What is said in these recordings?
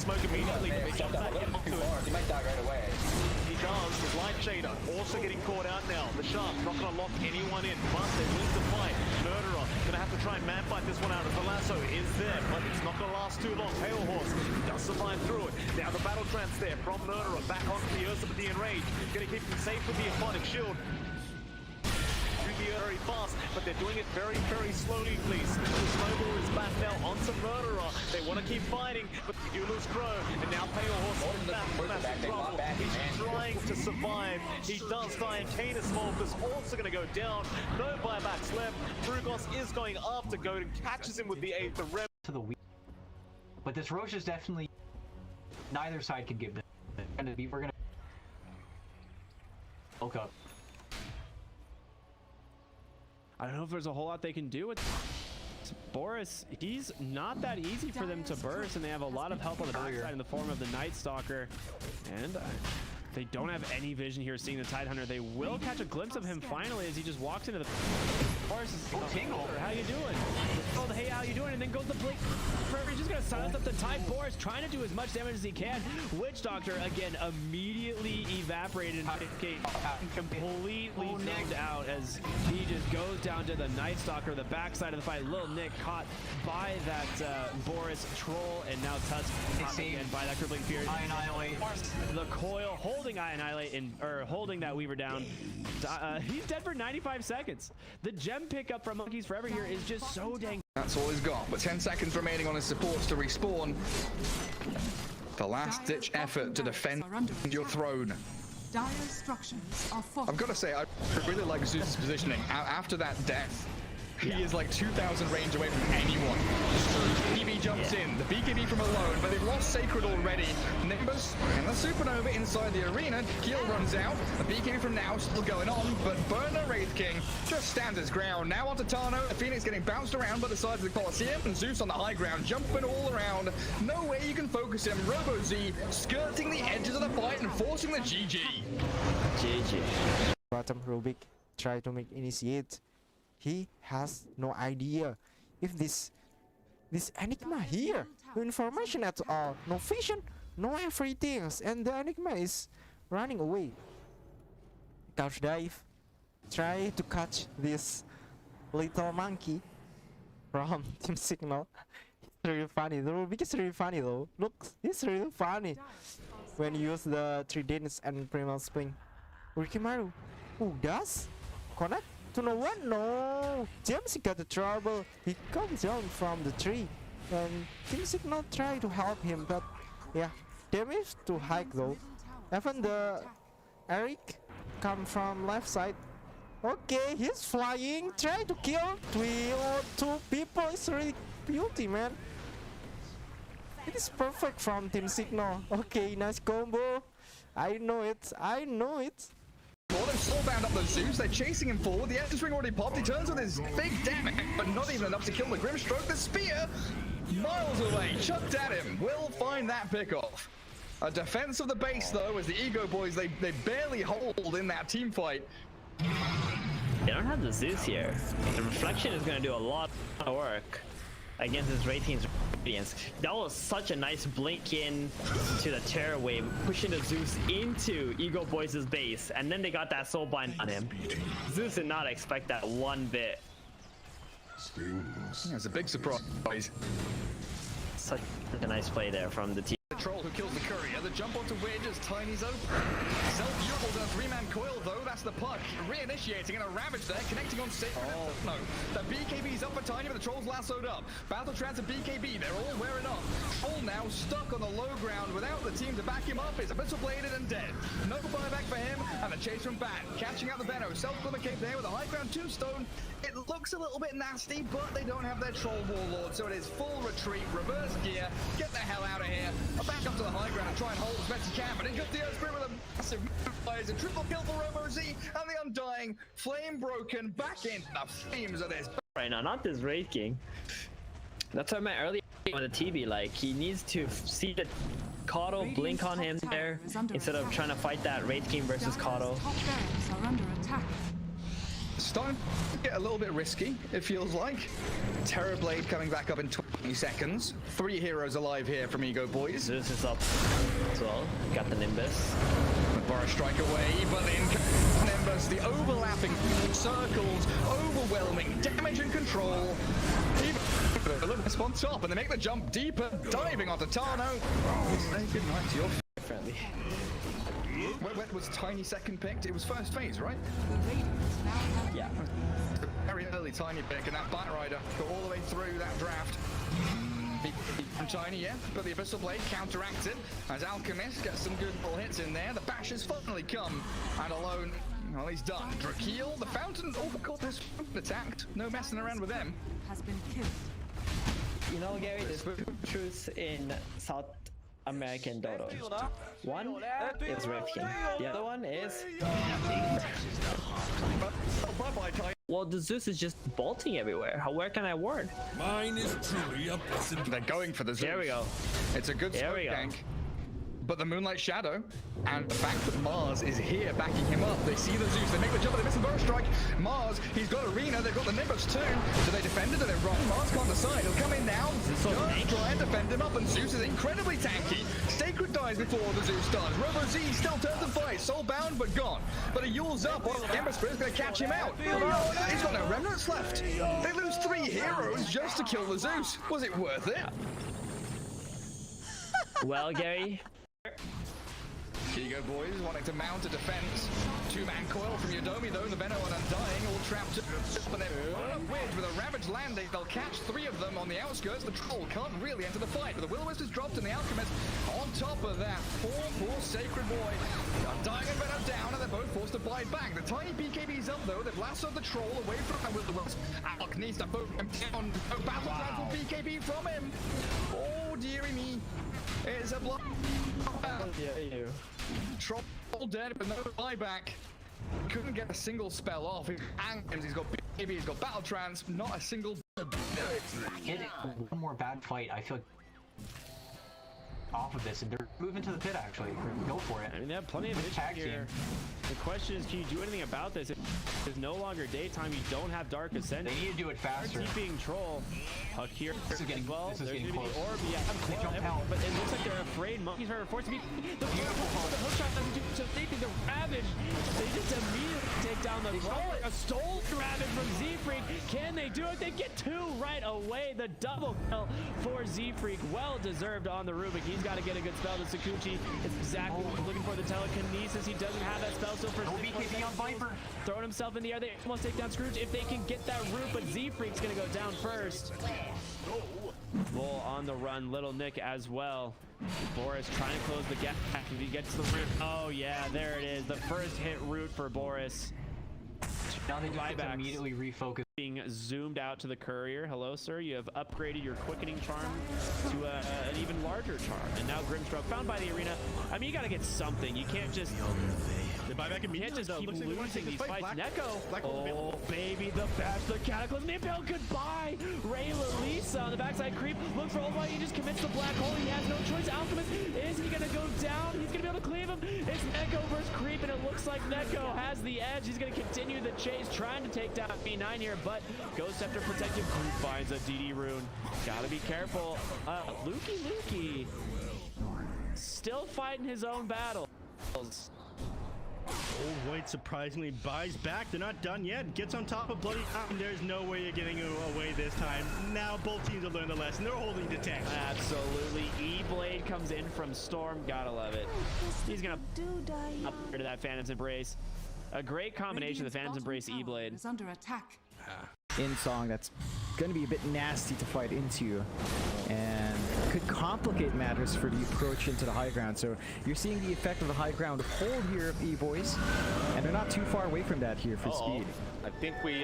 smoke immediately, but they jump back into it. He might die right away. He does. His light shader also getting caught out now. The Sharks not going to lock anyone in, but they win the fight. Murderer going to have to try and man fight this one out as the lasso is there, but it's not going to last too long. Pale Horse does survive through it. Now the battle trance there from Murderer back onto the Ursapadean Rage. Going to keep him safe with the Aquatic Shield. Very fast, but they're doing it very, very slowly, please. The Snowball is back now onto Murderer. They want to keep fighting, but they do lose Crow, and now Pale Horse is back in massive trouble. He's trying to survive. He does die, and Canis Smolk is also going to go down. No buybacks left. Brugos is going after Goat and catches him with the 8th. The Rev to the weak. But this Roche is definitely neither side can give them. We're gonna woke up. I don't know if there's a whole lot they can do with Boris. He's not that easy for them to burst, and they have a lot of help on the backside in the form of the Night Stalker. And they don't have any vision here seeing the Tidehunter. They will catch a glimpse of him finally as he just walks into the Boris is Tingle. How you doing? Oh, hey, how you doing? And then goes the Blink. He's just gonna silence up the Tide. Boris trying to do as much damage as he can. Witch Doctor again immediately evaporated and completely knocked out as he just goes down to the Night Stalker, the backside of the fight. Little Nick caught by that Boris troll, and now Tusk again by that crippling fury. Annihilate. The coil holding Annihilate or holding that Weaver down. He's dead for 95 seconds. The gem pickup from Monkeys Forever here is just so dang. That's all he's got, but 10 seconds remaining on his supports to respawn. The last-ditch effort to defend your throne. Dire structures are I've got to say, I really like Zeus's positioning. After that death, he is like 2,000 range away from anyone. BKB jumps in, the BKB from alone, but they've lost Sacred already. Nimbus and the Supernova inside the arena. Keel runs out, the BKB from now still going on, but Burner Wraith King just stands his ground. Now onto Tano, the Phoenix getting bounced around by the sides of the Colosseum, and Zeus on the high ground, jumping all around. No way you can focus him. Robo Z skirting the edges of the fight and forcing the GG. GG. Bottom Rubik try to make initiate. He has no idea if this Enigma here, no information at all, no vision, no everything, and the Enigma is running away. Couch dive, try to catch this little monkey from Team Signal. It's really funny. The Rubik is really funny though. Look, it's really funny when you use the Tridents and Primal Spring. Urikimaru, who does connect? To no one, no. James got the trouble. He comes down from the tree, and Team Signal try to help him, but yeah, damage to hike though. Even the Eric come from left side. Okay, he's flying, trying to kill 3 or 2 people. It's really beauty, man. It is perfect from Team Signal. Okay, nice combo. I know it. I know it. Well, they've slow bound up those Zeus. They're chasing him forward. The Essence Ring already popped. He turns with his big damage, but not even enough to kill the Grimstroke. The spear, miles away, chucked at him. Will find that pickoff. A defense of the base, though, as the Ego Boys, they barely hold in that team fight. They don't have the Zeus here. The Reflection is going to do a lot of work against this Wraith King's Radiance. That was such a nice blink in to the Terror Wave, pushing the Zeus into Ego Boys' base, and then they got that Soulbind on him. Zeus did not expect that one bit. Yeah, it's a big surprise. Such a nice play there from the team. The Troll who kills the Courier, the jump onto Wedge as Tiny's open. Self-Urable does 3-man coil though, that's the puck. Reinitiating and a Ravage there, connecting on Sacred. No, the BKB's up for Tiny, but the Troll's lassoed up. Battle Trance and BKB, they're all wearing off. Troll now stuck on the low ground without the team to back him up. Is Abyssal Bladed and dead. No buyback for him, and the chase from Bat. Catching out the Benno. Self-Glimmer came there with a high ground tombstone. It looks a little bit nasty, but they don't have their Troll Warlord, so it is full retreat, reverse gear, get the hell out of here. Back up to the high ground and try and hold as best he can, but in goes the Earth Spirit with a massive fires, a triple kill for Robo Z, and the Undying, flame broken, back into the flames of this. Right now, not this Wraith King. That's what I meant earlier on the TV, like, he needs to see the Kato blink on him there, instead of trying to fight that Wraith King versus Kato. starting to get a little bit risky, it feels like. Terrorblade coming back up in 20 seconds. 3 heroes alive here from Ego Boys. Zeus is up as well. Got the Nimbus. Boris strike away, but in Nimbus, the overlapping circles, overwhelming damage and control. Olympus on top, and they make the jump deeper, diving onto Tano. Say goodnight to your Friendly. When was Tiny second picked? It was first phase, right? Yeah. Very early Tiny pick, and that Bat Rider got all the way through that draft. From Tiny, yeah, but the Abyssal Blade counteracted as Alchemist gets some good little hits in there. The bash has finally come, and alone, well, he's done. Drakeel, the Fountain, oh god, this attacked. No messing around with them. Has been killed. You know, Gary, there's two truths in South American Dota. One is Rifkin. The other one is... Bye-bye, Tiny. Well, the Zeus is just bolting everywhere. Where can I ward? Mine is truly a blessing. They're going for the Zeus. There we go. It's a good There we smoke go. gank. But the Moonlight Shadow and the fact that Mars is here backing him up. They see the Zeus, they make the jump, they miss the burst strike. Mars, he's got Arena, they've got the Nimbus too. So they defended it wrong. Mars can't decide. He'll come in now. Just try and defend him up, and Zeus is incredibly tanky. Sacred dies before the Zeus does. Robo Z still turns and fights. Soulbound, but gone. But he yules up. Well, Ember Spirit's going to catch him out. Oh, he's got no remnants left. They lose 3 heroes just to kill the Zeus. Was it worth it? Well, Gary, Ego Boys wanting to mount a defense. 2-man coil from Yodomi though, the Venom and Undying all trapped but they're wedged with a Ravage landing. They'll catch 3 of them on the outskirts. The Troll can't really enter the fight, but the Will-O-Wisp is dropped and the Alchemist on top of that. Poor Sacred Boy. Undying and Venom down, and they're both forced to bite back. The tiny BKB's up though. They've lassoed the Troll away from Will-O-Wisp. Alk needs to poke him down. No battle plan for BKB from him. Oh dearie me. It's a block. Troll dead, but no buyback. Couldn't get a single spell off. He's got BKB, he's got Battle Trance, not a single. Get it. One more bad fight. I feel like off of this, and they're moving to the pit actually. Go for it. I mean, they have plenty of Good issues tag here. team. The question is, can you do anything about this? It's no longer daytime. You don't have Dark Ascent. They need to do it faster. TPing Troll. Puck here. This is getting- well. this is There's getting gonna be close. the orb. Yeah, They jump out. but it looks like they're afraid. Monkeys are forced to be. The hook shot doesn't do so. They think they're Ravage. They just immediately take down the a stole Ravage from Z-Freak. Can they do it? They get 2 right away. The double kill for Z-Freak. Well deserved on the Rubik. He's got to get a good spell to Sakuchi. It's exactly what he's looking for. The telekinesis. He doesn't have that spell still for No BKB on Viper. throwing himself in the air. They almost take down Scrooge if they can get that root, but Z-Freak's gonna go down first. Bull on the run, Little Nick as well. Boris trying to close the gap. If he gets the root, oh yeah, there it is. The first hit root for Boris. Now they just get to Buybacks. immediately refocus. Being zoomed out to the courier. Hello, sir. You have upgraded your quickening charm to an even larger charm. And now Grimstroke found by the arena. I mean, you gotta get something. You can't just... They buy back You can't just keep losing these fights. Neko. Black Oh, baby, the bash, the Cataclysm. Nimbel, goodbye. Ray Lisa on the backside creep. Look for Oldboy. He just commits the black hole. He has no choice. Alchemist, is he going to go down? He's going to be able to cleave him. It's Neko versus Creep, and it looks like Neko has the edge. He's going to continue the chase, trying to take down B9 here, but Ghost Scepter protective. Creep finds a DD rune. Got to be careful. Lukey. Still fighting his own battles. Old White surprisingly buys back. They're not done yet. Gets on top of Bloody Mountain. There's no way you're getting away this time. Now both teams have learned a lesson. They're holding detect. Absolutely. E-Blade comes in from Storm. Gotta love it. He's gonna up to that Phantom's Embrace. A great combination of the Phantom's Embrace E-Blade. Is under attack. In song that's going to be a bit nasty to fight into and could complicate matters for the approach into the high ground. So you're seeing the effect of the high ground hold here of E-Boys, and they're not too far away from that here for speed. I think we've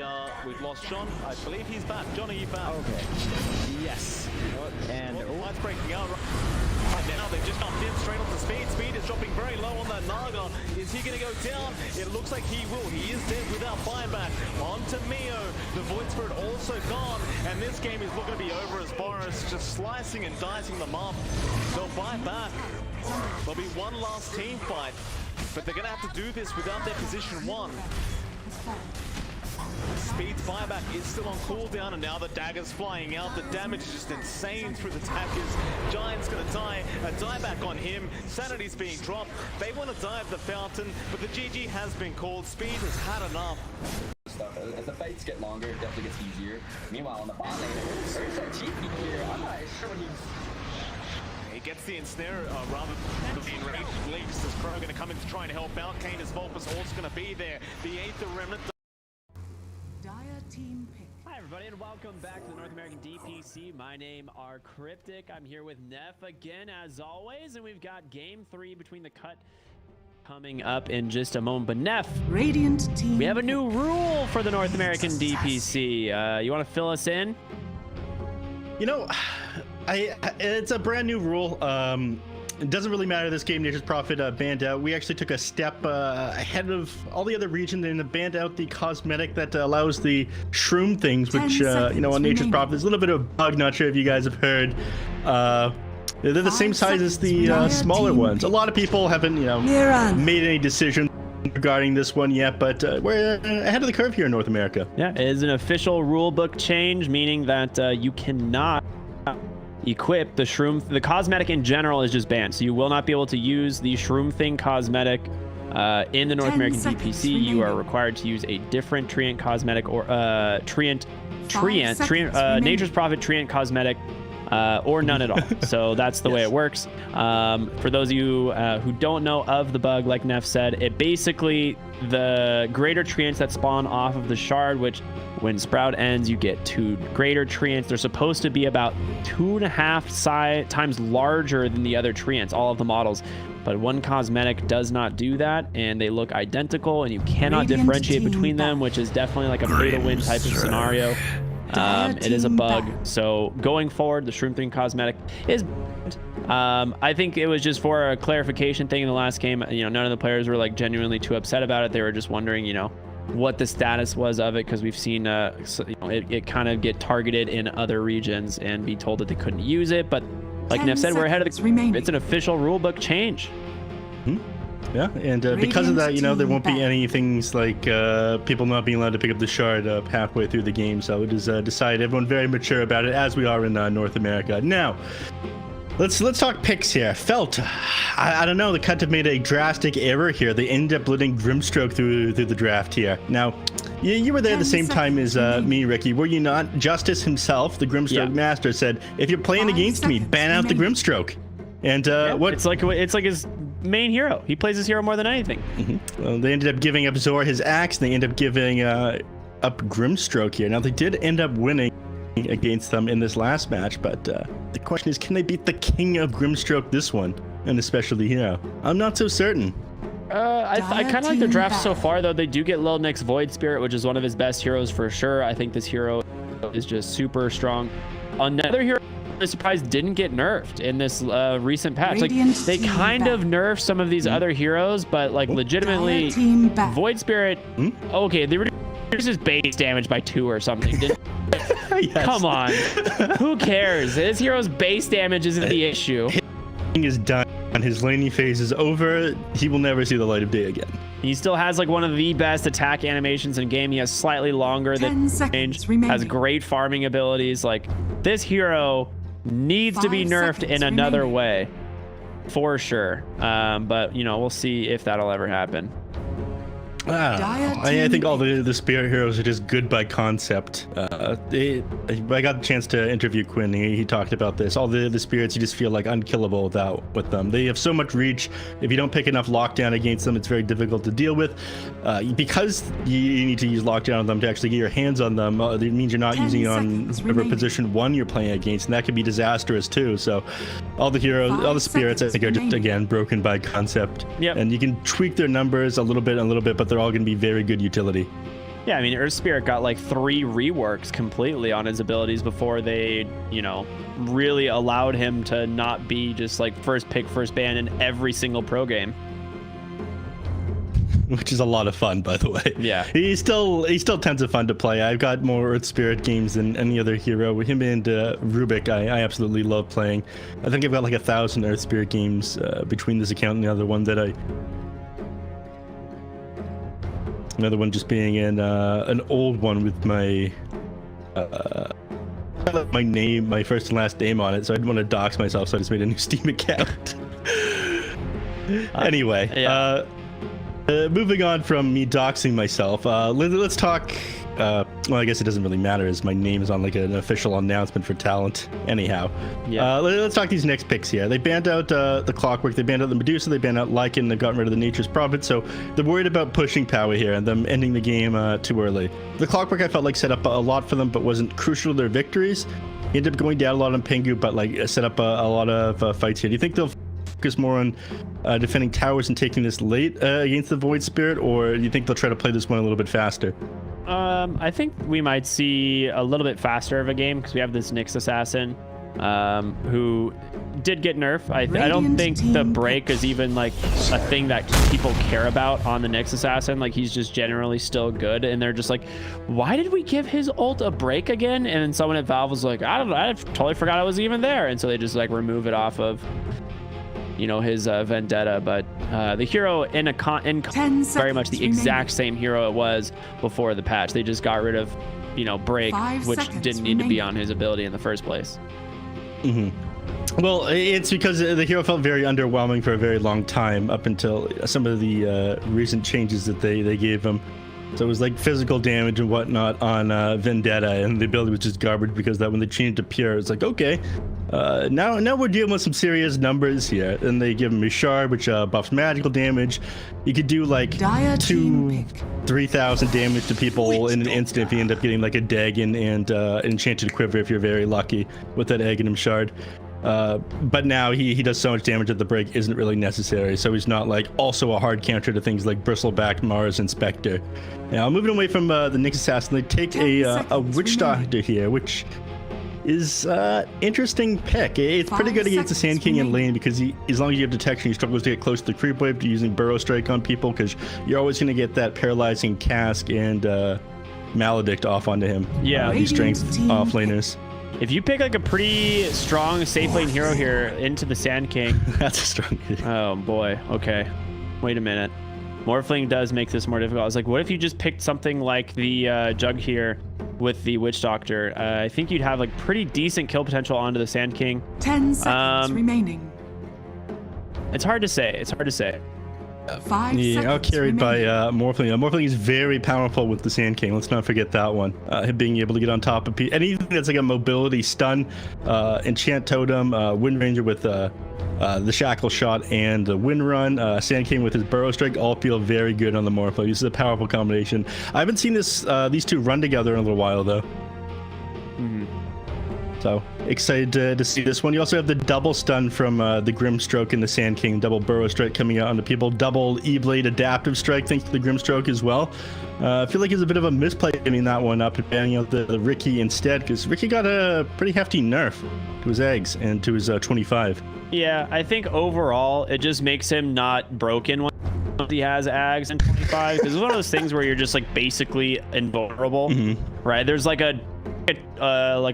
lost John. I believe he's back. John, are you back? Okay. Yes. And Light's breaking out right now. They've just got in straight onto Speed. Speed is dropping very low on that Naga. Is he going to go down? It looks like he will. He is dead without buyback. On to Mio. The Void Spirit also gone. And this game is looking to be over as Boris just slicing and dicing them up. They'll buy back. There'll be one last team fight. But they're going to have to do this without their position 1. Speed's buyback is still on cooldown, and now the dagger's flying out. The damage is just insane through the daggers. Giant's gonna die. A dieback on him. Sanity's being dropped. They want to dive the fountain, but the GG has been called. Speed has had enough. As the fights get longer, it definitely gets easier. Meanwhile, on the bot lane, it's very cheeky here. I'm not sure when He gets the ensnare rather than being released. As Crow gonna come in to try and help out. Kane is Vulpus also gonna be there. The 8th remnant. Dire team pick. Hi everybody and welcome back to the North American DPC. My name are Cryptic. I'm here with Neff again as always, and we've got game 3 between the cut coming up in just a moment. But Neff, Radiant team. we have a new rule for the North American DPC. You want to fill us in? You know, it's a brand new rule. It doesn't really matter this game. Nature's Prophet banned out. We actually took a step ahead of all the other regions and banned out the cosmetic that allows the shroom things, which, you know, on Nature's Prophet, there's a little bit of a bug. Not sure if you guys have heard. They're the same size as the smaller ones. A lot of people haven't, you know, made any decisions regarding this one yet, but we're ahead of the curve here in North America. Yeah, it is an official rulebook change, meaning that you cannot equip the shroom. The cosmetic in general is just banned, so you will not be able to use the shroom thing cosmetic in the North American DPC. You are required to use a different Treant cosmetic or Nature's Prophet Treant cosmetic. Or none at all. So that's the way it works. For those of you who don't know of the bug, like Neff said, it basically, the greater treants that spawn off of the shard, which when Sprout ends, you get 2 greater treants. They're supposed to be about 2.5 times larger than the other treants, all of the models. But one cosmetic does not do that, and they look identical, and you cannot differentiate between them, which is definitely like a pay-to-win type of scenario. It is a bug. So going forward, the shroom thing cosmetic is I think it was just for a clarification thing in the last game. You know, none of the players were like genuinely too upset about it. They were just wondering, you know, what the status was of it, because we've seen you know, it kind of get targeted in other regions and be told that they couldn't use it. But like Neff said, we're ahead of the it's an official rulebook change. Yeah, and because of that, you know, there won't be any things like people not being allowed to pick up the shard halfway through the game. So it is decided. Everyone very mature about it, as we are in North America. Now, let's talk picks here. Felt, I don't know, the cut have made a drastic error here. They ended up letting Grimstroke through the draft here. Now, you were there the same time as me, Ricky, were you not? Justice himself, the Grimstroke master, said, if you're playing against me, ban out the Grimstroke. And what? It's like his main hero. He plays his hero more than anything. Well, they ended up giving up Zor his axe, and they ended up giving up Grimstroke here. Now, they did end up winning against them in this last match, but the question is, can they beat the king of Grimstroke this one, and especially hero? I'm not so certain. I kind of like their draft so far, though. They do get Lil Nick's Void Spirit, which is one of his best heroes for sure. I think this hero is just super strong. Another hero I'm surprised didn't get nerfed in this recent patch. Like, they kind of nerfed some of these other heroes, but like legitimately Void Spirit, okay, they reduced his base damage by 2 or something. Yes. Come on, who cares? His hero's base damage isn't the issue. His is done, and his laning phase is over. He will never see the light of day again. He still has like one of the best attack animations in game. He has slightly longer than range, has great farming abilities. Like, this hero needs to be nerfed in another way, for sure. But you know, we'll see if that'll ever happen. I think all the spirit heroes are just good by concept. I got the chance to interview Quinn. He talked about this. All the spirits, you just feel like unkillable with them. They have so much reach. If you don't pick enough lockdown against them, it's very difficult to deal with. Because you need to use lockdown on them to actually get your hands on them, it means you're not using it on whatever position 1 you're playing against, and that can be disastrous too. So all the heroes, all the spirits, I think, are just, again, broken by concept. Yep. And you can tweak their numbers a little bit, but they're all going to be very good utility. Yeah, I mean, Earth Spirit got like 3 reworks completely on his abilities before they, you know, really allowed him to not be just like first pick, first ban in every single pro game. Which is a lot of fun, by the way. Yeah. He's still tons of fun to play. I've got more Earth Spirit games than any other hero. With him and Rubik, I absolutely love playing. I think I've got like 1,000 Earth Spirit games between this account and the other one that Another one just being in an old one with my my name, my first and last name on it, so I didn't want to dox myself, so I just made a new Steam account. Anyway, yeah. Moving on from me doxing myself, let's talk. Well, I guess it doesn't really matter as my name is on like an official announcement for talent. Anyhow, Yeah. Let's talk these next picks here. They banned out the Clockwork, they banned out the Medusa, they banned out Lycan, they got rid of the Nature's Prophet, so they're worried about pushing power here and them ending the game too early. The Clockwork I felt like set up a lot for them, but wasn't crucial to their victories. He ended up going down a lot on Pengu, but like set up a lot of fights here. Do you think they'll focus more on defending towers and taking this late against the Void Spirit, or do you think they'll try to play this one a little bit faster? I think we might see a little bit faster of a game because we have this Nyx assassin who did get nerfed. I don't think the break is even like a thing that people care about on the Nyx assassin. Like he's just generally still good, and they're just like, why did we give his ult a break again? And then someone at Valve was like, I don't know, I totally forgot it was even there, and so they just like remove it off of, you know, his vendetta. But the hero in very much the exact same hero it was before the patch. They just got rid of, you know, break, which didn't need to be on his ability in the first place. Well, it's because the hero felt very underwhelming for a very long time up until some of the recent changes that they gave him. So it was like physical damage and whatnot on Vendetta, and the ability was just garbage because that when they changed to pure, it's like, okay, now we're dealing with some serious numbers here. And they give him a shard, which buffs magical damage. You could do like 2,000-3,000 damage to people in an instant if you end up getting like a Dagon and enchanted quiver if you're very lucky with that Aghanim shard. But now he does so much damage that the break isn't really necessary, so he's not like also a hard counter to things like Bristleback, Mars, and Spectre. Now moving away from the Nyx assassin, they take a Witch Doctor here, which is interesting pick. It's pretty good against the Sand King in lane because as long as you have detection, he struggles to get close to the creep wave, to using Burrow Strike on people because you're always going to get that paralyzing cask and Maledict off onto him. Yeah, these strength off laners. If you pick like a pretty strong safe lane hero here into the Sand King. That's a strong hit. Oh boy. Okay. Wait a minute. Morphling does make this more difficult. I was like, what if you just picked something like the Jug here with the Witch Doctor? I think you'd have like pretty decent kill potential onto the Sand King. 10 seconds remaining. It's hard to say. It's hard to say. 5 Yeah, seconds outcarried by remaining. Morphling. Morphling is very powerful with the Sand King. Let's not forget that one. Him being able to get on top of people. Anything that's like a mobility stun, Enchant Totem, Wind Ranger with the Shackle Shot and the Wind Run, Sand King with his Burrow Strike all feel very good on the Morphling. This is a powerful combination. I haven't seen these two run together in a little while though. So excited to see this one. You also have the double stun from the Grimstroke and the Sand King, double Burrow Strike coming out onto people, double E-Blade adaptive strike thanks to the Grimstroke as well. I feel like it's a bit of a misplay getting that one up and banning out the Ricky instead, because Ricky got a pretty hefty nerf to his eggs and to his 25. Yeah, I think overall it just makes him not broken when he has Ags and 25, because it's one of those things where you're just like basically invulnerable, right? There's like a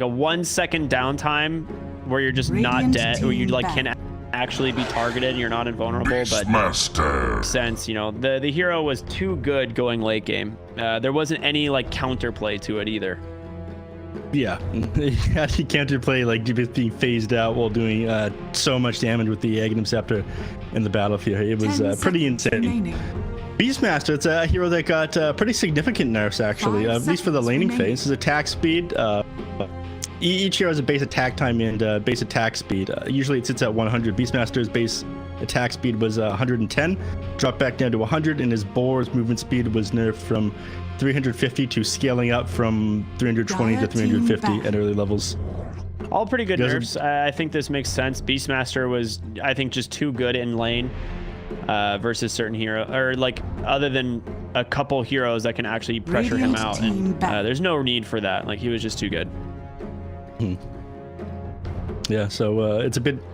1 second downtime where you're just not dead, where you like can actually be targeted and you're not invulnerable. But makes sense, you know, the hero was too good going late game. There wasn't any like counterplay to it either. Yeah, he actually counterplay like just being phased out while doing so much damage with the Aghanim Scepter in the battlefield. It was pretty insane. Remaining. Beastmaster, it's a hero that got pretty significant nerfs actually, at least for the laning phase. His attack speed, each hero has a base attack time and base attack speed. Usually it sits at 100. Beastmaster's base attack speed was 110, dropped back down to 100, and his Boar's movement speed was nerfed from 350 to scaling up from 320 to 350 at early levels. All pretty good nerfs. I think this makes sense. Beastmaster was, I think, just too good in lane versus certain hero, or like other than a couple heroes that can actually pressure him out. And there's no need for that. Like he was just too good. Yeah, so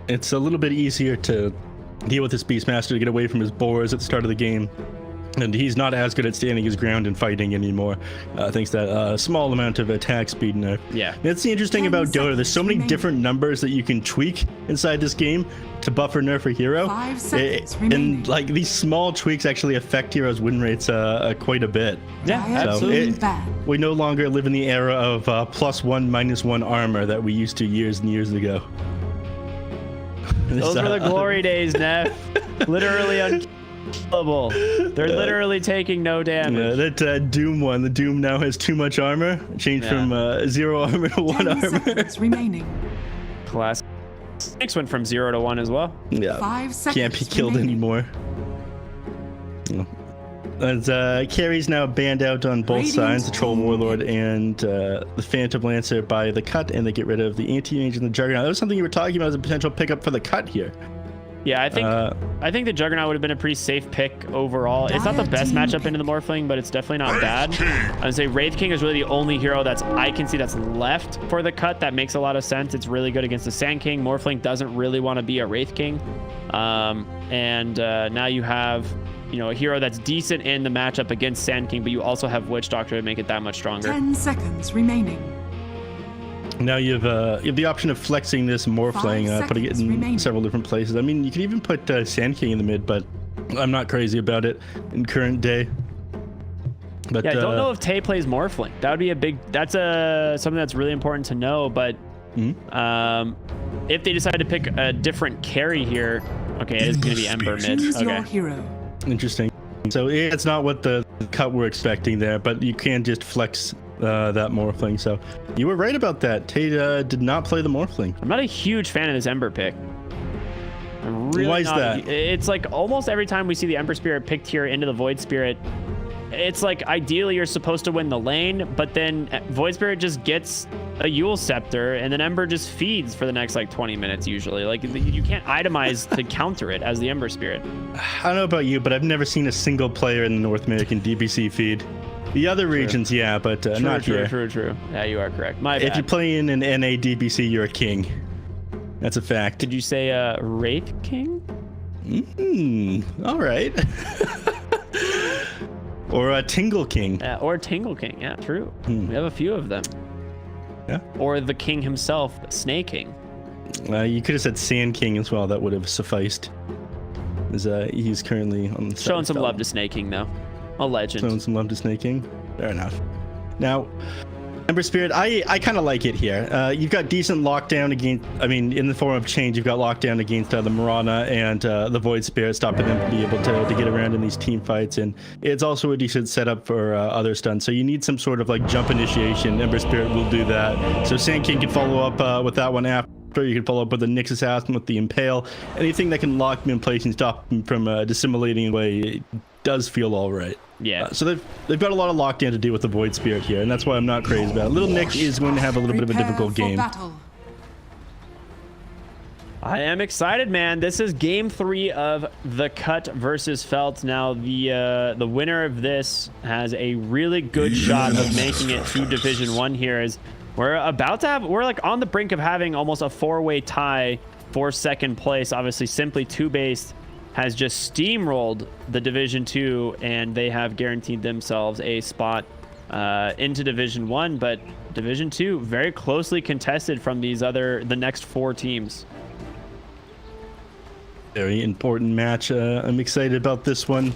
it's a little bit easier to deal with this Beastmaster to get away from his boars at the start of the game. And he's not as good at standing his ground and fighting anymore, thanks to that small amount of attack speed nerf. Yeah. That's the interesting about Dota. There's so many different numbers that you can tweak inside this game to buff or nerf a hero. 5 seconds remaining. And like these small tweaks actually affect heroes' win rates quite a bit. Yeah, Diana absolutely. Bad. We no longer live in the era of +1, -1 armor that we used to years and years ago. Those were the glory days, Neff. Literally unkillable. They're literally taking no damage. Yeah, that Doom one. The Doom now has too much armor. Changed from 0 armor to 1 10 armor. seconds remaining. Classic. Next went from 0 to 1 as well. Yeah. 5 seconds Can't be killed remaining. anymore. As Carrie's now banned out on both sides, the Troll Warlord and the Phantom Lancer by the cut, and they get rid of the Anti-Mage and the Juggernaut. That was something you were talking about as a potential pickup for the cut here. Yeah, I think the Juggernaut would have been a pretty safe pick overall. It's not the best matchup into the Morphling, but it's definitely not bad. I'd say Wraith King is really the only hero I can see that's left for the cut that makes a lot of sense. It's really good against the Sand King. Morphling doesn't really want to be a Wraith King. Now you have, you know, a hero that's decent in the matchup against Sand King, but you also have Witch Doctor to make it that much stronger. 10 seconds remaining. Now you have the option of flexing this Morphling, putting it in several different places. I mean, you could even put Sand King in the mid, but I'm not crazy about it in current day. But yeah, I don't know if Tay plays Morphling. That would be a big. That's something that's really important to know. But if they decide to pick a different carry here, okay, it is going to be Ember mid. Choose Okay. your hero. Interesting. So it's not what the cut we're expecting there, but you can just flex that Morphling. So you were right about that. Tay did not play the Morphling. I'm not a huge fan of this Ember pick. I'm really Why is not. that? It's like almost every time we see the Ember Spirit picked here into the Void Spirit, it's like ideally you're supposed to win the lane, but then Void Spirit just gets a Yule Scepter, and then Ember just feeds for the next like 20 minutes usually. Like you can't itemize to counter it as the Ember Spirit. I don't know about you, but I've never seen a single player in the North American DPC feed. The other regions, yeah, but not here. True. Yeah, you are correct. My bad. If you play in an NA DPC, you're a king. That's a fact. Did you say Wraith King? All right. Or a Tingle King. Or Tingle King. Yeah, true. We have a few of them. Yeah. Or the king himself, Snake King. You could have said Sand King as well. That would have sufficed. He's currently on the Showing some love to Snake King, though. A legend. Showing some love to Snake King. Fair enough. Now, Ember Spirit, I kind of like it here. You've got decent lockdown against, I mean, in the form of change, you've got lockdown against the Mirana and the Void Spirit, stopping them to be able to get around in these team fights. And it's also a decent setup for other stuns. So you need some sort of like jump initiation. Ember Spirit will do that. So Sand King can follow up with that one after. You can follow up with the Nyx Assassin, with the Impale. Anything that can lock him in place and stop him from dissimulating away, it does feel all right. Yeah. So they've got a lot of lockdown to do with the Void Spirit here, and that's why I'm not crazy about it. Little Nick is going to have a little bit of a difficult game. Battle. I am excited, man. This is game 3 of the cut versus Felt. Now, the winner of this has a really good shot of making it to Division 1 here. As we're like on the brink of having almost a 4-way tie for second place. Obviously, Simply 2-based has just steamrolled the Division 2, and they have guaranteed themselves a spot into Division 1. But Division 2 very closely contested from the next 4 teams. Very important match. I'm excited about this one.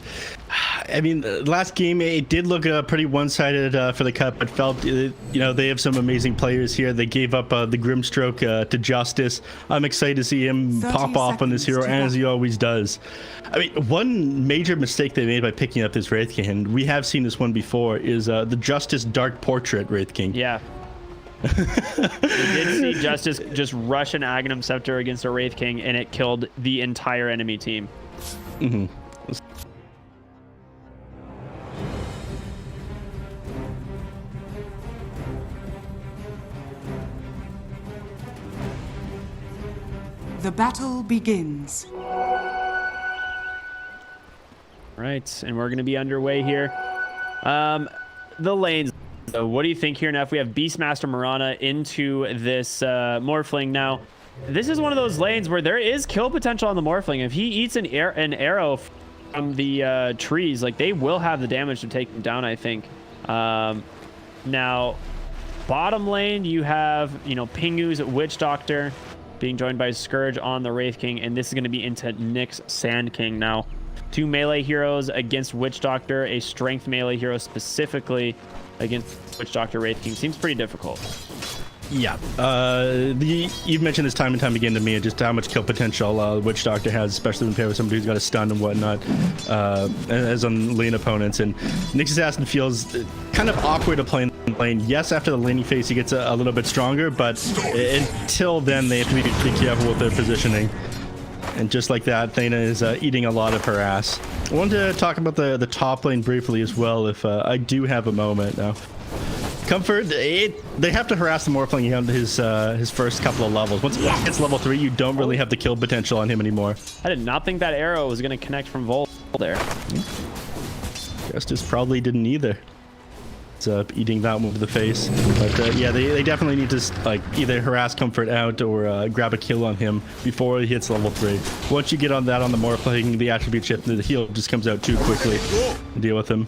I mean, last game it did look pretty one-sided for the cut, but Felt, you know, they have some amazing players here. They gave up the Grimstroke to Justice. I'm excited to see him pop off on this hero, as he always does. I mean, one major mistake they made by picking up this Wraith King, and we have seen this one before, is the Justice Dark Portrait Wraith King. Yeah. We did see Justice just rush an Agnum Scepter against a Wraith King, and it killed the entire enemy team. The battle begins. Right, and we're going to be underway here. The lanes. So what do you think here, Neff? We have Beastmaster Mirana into this Morphling. Now, this is one of those lanes where there is kill potential on the Morphling. If he eats an arrow from the trees, like they will have the damage to take them down, I think. Now, bottom lane, you have, you know, Pingu's Witch Doctor being joined by Scourge on the Wraith King, and this is going to be into Nick's Sand King now. 2 melee heroes against Witch Doctor, a strength melee hero specifically against Witch Doctor Wraith King. Seems pretty difficult. Yeah, you've mentioned this time and time again to me, just how much kill potential Witch Doctor has, especially when paired with somebody who's got a stun and whatnot, as on lane opponents. And Nick's Assassin feels kind of awkward to play in the lane. Yes, after the laning phase, he gets a little bit stronger, but until then, they have to be pretty careful with their positioning. And just like that, Thena is eating a lot of her ass. I wanted to talk about the top lane briefly as well, if I do have a moment now. Comfort, they have to harass the Morphling on his first couple of levels. Once he gets level 3, you don't really have the kill potential on him anymore. I did not think that arrow was going to connect from Volt there. Justice probably didn't either. It's eating that one to the face. But yeah, they definitely need to like either harass Comfort out or grab a kill on him before he hits level 3. Once you get on that on the Morphling, the attribute chip, the heal just comes out too quickly to deal with him.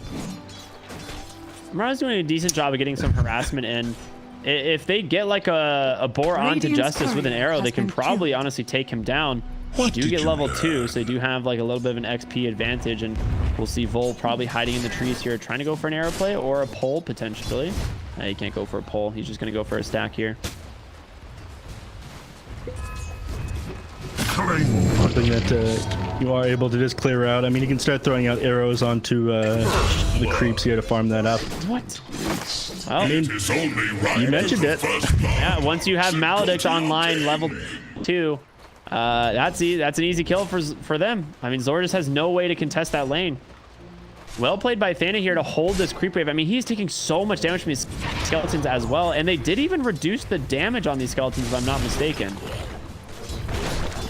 Marana's doing a decent job of getting some harassment in. If they get like a boar onto Justice with an arrow, they can probably honestly take him down. They do get level 2, so they do have like a little bit of an XP advantage, and we'll see Vol probably hiding in the trees here, trying to go for an arrow play or a pole potentially. He can't go for a pole. He's just going to go for a stack here. Something that you are able to just clear out. I mean, you can start throwing out arrows onto the creeps here to farm that up. What? Well, I mean, you mentioned it. Yeah, once you have Maledict online level 2, that's an easy kill for them. I mean, Zor just has no way to contest that lane. Well played by Thana here to hold this creep wave. I mean, he's taking so much damage from these skeletons as well, and they did even reduce the damage on these skeletons, if I'm not mistaken.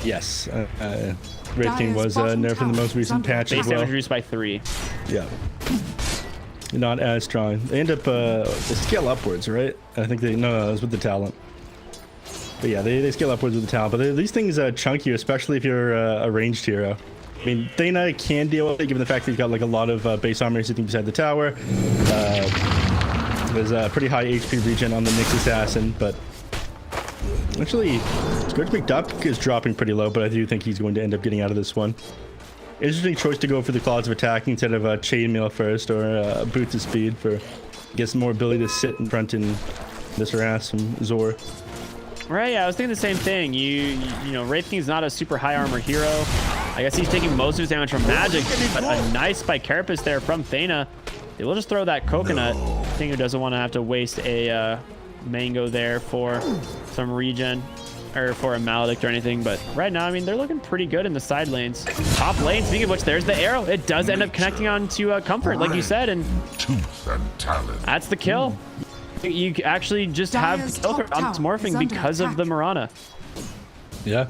Yes, Wraith King was nerfed in the most recent patch Base as well. damage reduced by 3. Yeah. Not as strong. They end up they scale upwards, right? I think no, it was with the talent. But yeah, they scale upwards with the talent. But these things chunk you, especially if you're a ranged hero. I mean, Thana can deal with it, given the fact that he's got like a lot of base armor sitting beside the tower. There's a pretty high HP regen on the Nyx Assassin, but actually, Scourge McDuck is dropping pretty low, but I do think he's going to end up getting out of this one. Interesting choice to go for the Claws of Attack instead of a Chainmail first, or Boots of Speed for gets more ability to sit in front in this harass from Zor. Right, yeah, I was thinking the same thing. You know, Wraith King's not a super high armor hero. I guess he's taking most of his damage from magic, but a nice Spike Carapace there from Thana. They will just throw that coconut. Thing who doesn't want to have to waste a mango there for some regen or for a Maledict or anything, but right now, I mean, they're looking pretty good in the side lanes. Top lane, speaking of which, there's the arrow. It does end up connecting on to Comfort, like you said, and that's the kill. You actually just have the kill on this Morphing because of the Marana. Yeah,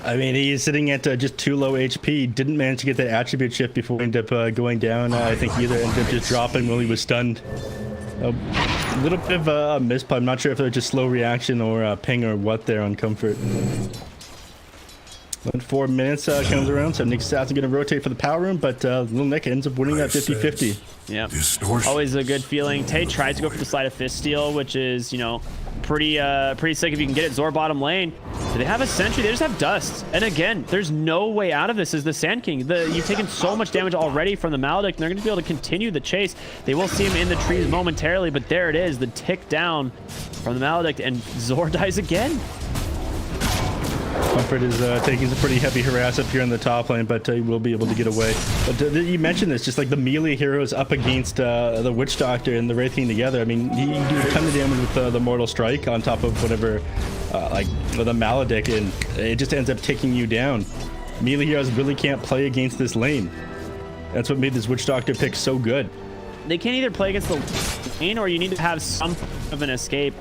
I mean, he's sitting at just too low HP. Didn't manage to get that attribute shift before he ended up going down. I think either ended up just dropping while he was stunned. A little bit of a miss, but I'm not sure if they're just slow reaction or a ping or what there on Comfort. When 4 minutes comes around, so Nick's Assassin going to rotate for the power room, but little Nick ends up winning that 50-50. Yeah, always a good feeling. Tay tries to go for the Sleight of Fist steal, which is, you know, pretty sick if you can get it. Zor bottom lane. Do they have a sentry? They just have dust. And again, there's no way out of this as the Sand King. You've taken so much damage already from the Maledict, and they're going to be able to continue the chase. They will see him in the trees momentarily, but there it is, the tick down from the Maledict, and Zor dies again. Comfort is taking some pretty heavy harass up here in the top lane, but he will be able to get away. But you mentioned this, just like the melee heroes up against the Witch Doctor and the Wraith King together. I mean, he can do a ton of damage with the Mortal Strike on top of whatever, like the Maledict, and it just ends up taking you down. Melee heroes really can't play against this lane. That's what made this Witch Doctor pick so good. They can't either play against the lane, or you need to have some of an escape.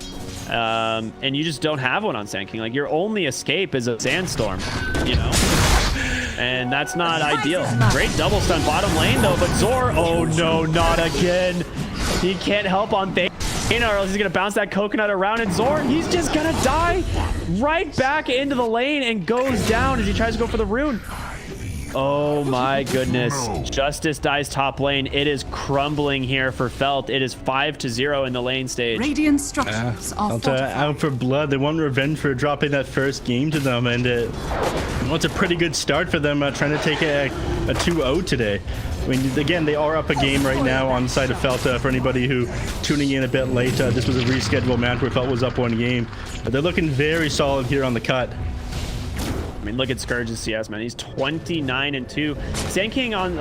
And you just don't have one on Sand King. Like, your only escape is a Sandstorm, you know? And that's not ideal. Great double stun bottom lane, though, but Zor, oh no, not again. He can't help on Thana, or else he's gonna bounce that coconut around, and Zor, he's just gonna die right back into the lane and goes down as he tries to go for the rune. Oh my goodness. Justice dies top lane. It is crumbling here for Felt. It is 5-0 in the lane stage. Radiant structures are fortified. Out for blood. They want revenge for dropping that first game to them, and it's a pretty good start for them trying to take a 2-0 today. I mean, again, they are up a game right now on the side of Felt. For anybody who tuning in a bit late, this was a rescheduled match where Felt was up 1 game. But they're looking very solid here on the cut. I mean, look at Scourge's CS, man. He's 29-2. Sand King on,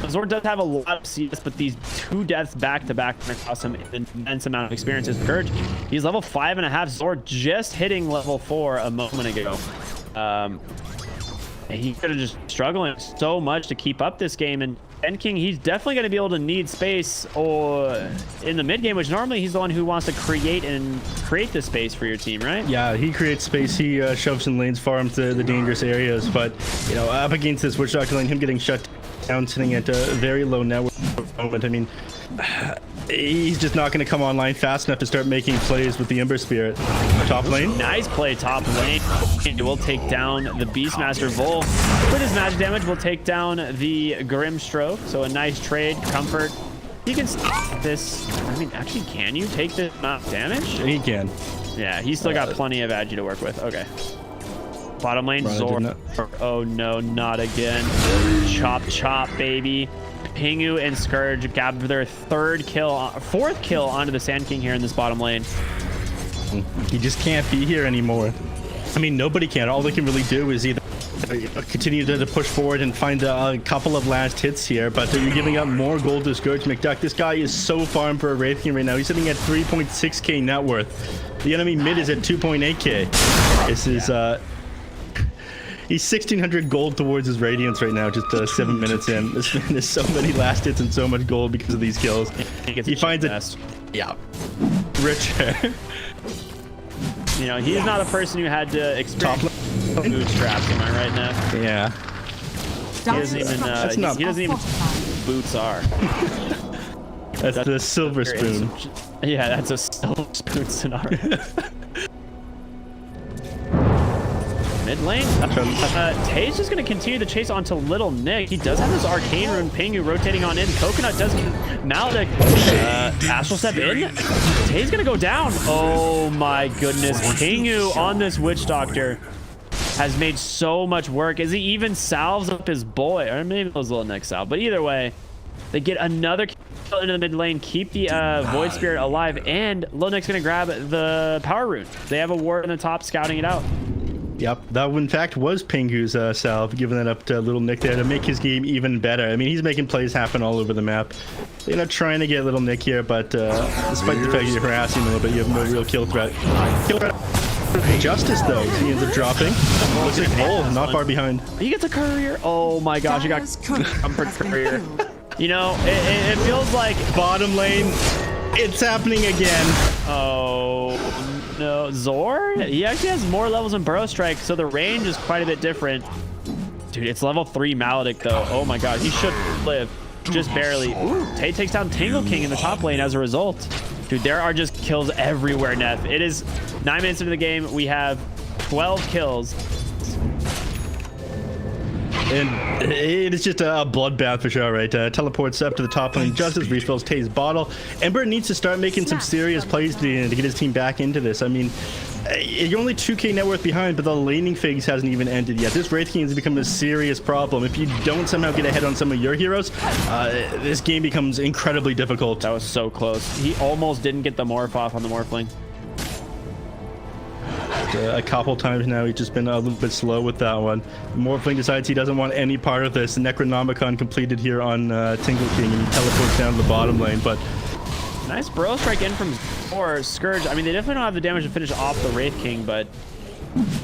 Zord does have a lot of CS, but these 2 deaths back-to-back cost him an immense amount of experience. His Scourge, he's level 5.5. Zord just hitting level 4 a moment ago. He could have just struggling so much to keep up this game, and Sand King, he's definitely going to be able to need space or in the mid game, which normally he's the one who wants to create the space for your team, right? Yeah, he creates space. He shoves in lanes far into the dangerous areas, but up against this Witch Doctor lane, him getting shut down, sitting at a very low net worth moment. I mean, he's just not going to come online fast enough to start making plays with the Ember Spirit. Top lane. Nice play top lane. It will take down the Beastmaster Vol. With his magic damage, will take down the Grim Stroke. So a nice trade. Comfort. You can this. I mean, actually, can you take this amount of damage? He can. Yeah, he's still got plenty of agi to work with. Okay. Bottom lane, Zord. Oh no, not again. Chop, chop, baby. Pingu and Scourge got their 4th kill onto the Sand King here in this bottom lane. He just can't be here anymore. I mean, nobody can. All they can really do is either continue to push forward and find a couple of last hits here, but you're giving up more gold to Scourge McDuck. This guy is so farmed for a Wraith King right now. He's sitting at 3.6k net worth. The enemy mid is at 2.8k. This is he's 1600 gold towards his Radiance right now, just 7 minutes in. There's so many last hits and so much gold because of these kills. He finds it. Yeah. Richer. He's not a person who had to experience bootstraps, am I right now? Yeah. He doesn't even boots are. That's the silver spoon. Yeah, that's a silver spoon scenario. Mid lane, Tay's just going to continue the chase onto Little Nick. He does have this Arcane Rune Pingu rotating on in. Coconut does Maldic. Astral Step in. Tay's going to go down. Oh my goodness. Pingu on this Witch Doctor has made so much work. As he even salves up his boy. Or maybe it was Little Nick salve. But either way, they get another kill into the mid lane, keep the Void Spirit alive, and Little Nick's going to grab the Power Rune. They have a ward in the top scouting it out. Yep, that in fact was Pingu's salve, giving that up to Little Nick there to make his game even better. I mean, he's making plays happen all over the map. They're not trying to get Little Nick here, but despite the fact you're harassing him a little bit, you have no real kill threat. Justice, though, he ends up dropping. Looks like Vol, not far behind. He gets a courier. Oh my gosh, he got comfort courier. It feels like bottom lane. It's happening again. Oh no, Zord? He actually has more levels than Burrow Strike, so the range is quite a bit different. Dude, it's level 3 Maledic though. Oh my god, he should live. Just barely. Ooh, Tay takes down Tingle King in the top lane as a result. Dude, there are just kills everywhere, Neff. It is 9 minutes into the game. We have 12 kills. And it is just a bloodbath for sure, right? Teleports up to the top lane. Justice refills Tay's bottle. Ember needs to start making some serious plays to get his team back into this. I mean, you're only 2k net worth behind, but the laning phase hasn't even ended yet. This Wraith King has become a serious problem. If you don't somehow get ahead on some of your heroes, this game becomes incredibly difficult. That was so close. He almost didn't get the morph off on the Morphling. A couple times now, he's just been a little bit slow with that one. Morphling decides he doesn't want any part of this. Necronomicon completed here on Tingle King, and he teleports down to the bottom lane, but nice Burrow Strike in from Scourge. I mean, they definitely don't have the damage to finish off the Wraith King, but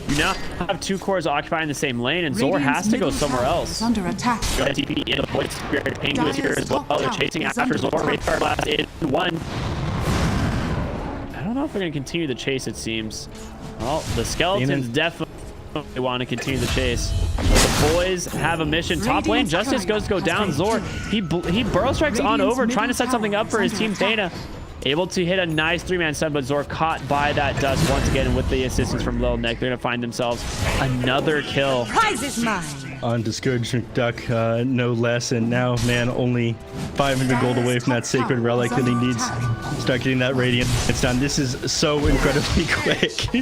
you now have 2 cores occupying the same lane, and Zor has to go somewhere else. Under attack. Got a TP in the Void Spirit. Pingu is here as well. They're chasing after Zor. Wraithfire Blast in 1. I don't know if they're going to continue the chase, it seems. Well, the Skeletons definitely want to continue the chase. The boys have a mission. Top lane, Justice goes to go down. Zor, he Burrow Strikes on over, trying to set something up for his team. Thana able to hit a nice 3-man stun, but Zor caught by that dust once again with the assistance from Lil Nick. They're going to find themselves another kill. Prize is mine. on Discouraged McDuck, no less. And now, man, only 500 gold away from that Sacred Relic that he needs to start getting that Radiant. It's done. This is so incredibly quick.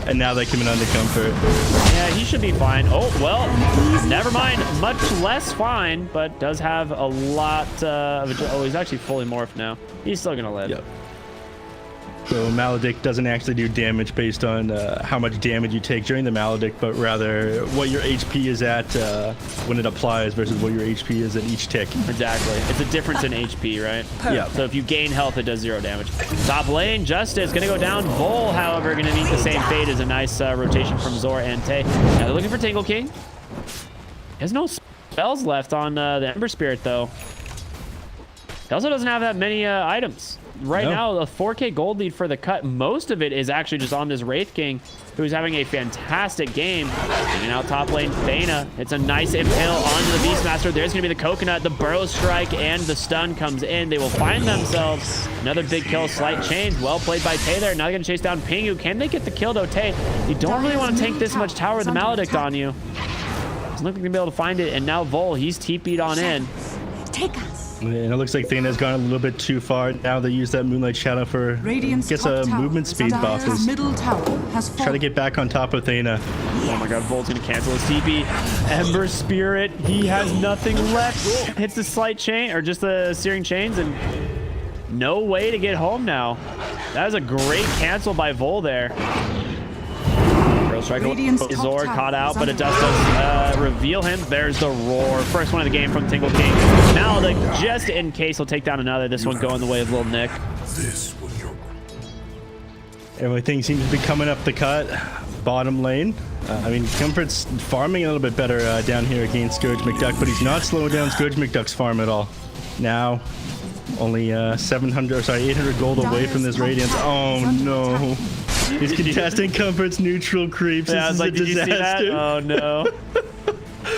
And now they come in under comfort. Yeah, he should be fine. Oh, well, never mind. Much less fine, but does have a lot of... Oh, he's actually fully morphed now. He's still going to live. Yep. So Maledict doesn't actually do damage based on how much damage you take during the Maledict, but rather what your HP is at when it applies versus what your HP is at each tick. Exactly. It's a difference in HP, right? Yeah. So if you gain health, it does 0 damage. Top lane, Justice going to go down. Vol, however, going to meet the same fate as a nice rotation from Zor and Tay. Now they're looking for Tingle King. He has no spells left on the Ember Spirit, though. He also doesn't have that many items. Right now, a 4K gold lead for the cut. Most of it is actually just on this Wraith King, who's having a fantastic game. And out top lane, Thena. It's a nice impale onto the Beastmaster. There's going to be the Coconut, the Burrow Strike, and the stun comes in. They will find themselves another big kill. Slight change. Well played by Tay there. Now they're going to chase down Pingu. Can they get the kill, though? Tay, you don't really want to take this much tower with the Maledict on you. Doesn't look like they're going to be able to find it. And now Vol, he's TP'd on in. Take us. And it looks like Thena's gone a little bit too far. Now they use that Moonlight Shadow for, gets a movement speed buff. Try to get back on top of Thena. Oh my god, Vol's gonna cancel his TP. Ember Spirit, he has nothing left. Hits the slight chain, or just the searing chains, and no way to get home now. That was a great cancel by Vol there. Zor caught out, but it does reveal him. There's the roar. First one of the game from Tingle King. Now, just in case, he'll take down another. This one going the way of Lil Nick. Everything seems to be coming up the cut. Bottom lane. I mean, Comfort's farming a little bit better down here against Scourge McDuck, but he's not slowing down Scourge McDuck's farm at all. Now, only 800 gold away from this Radiance. Oh no. He's contesting Comfort's neutral creeps. Yeah, I was like, did you see that? Oh no.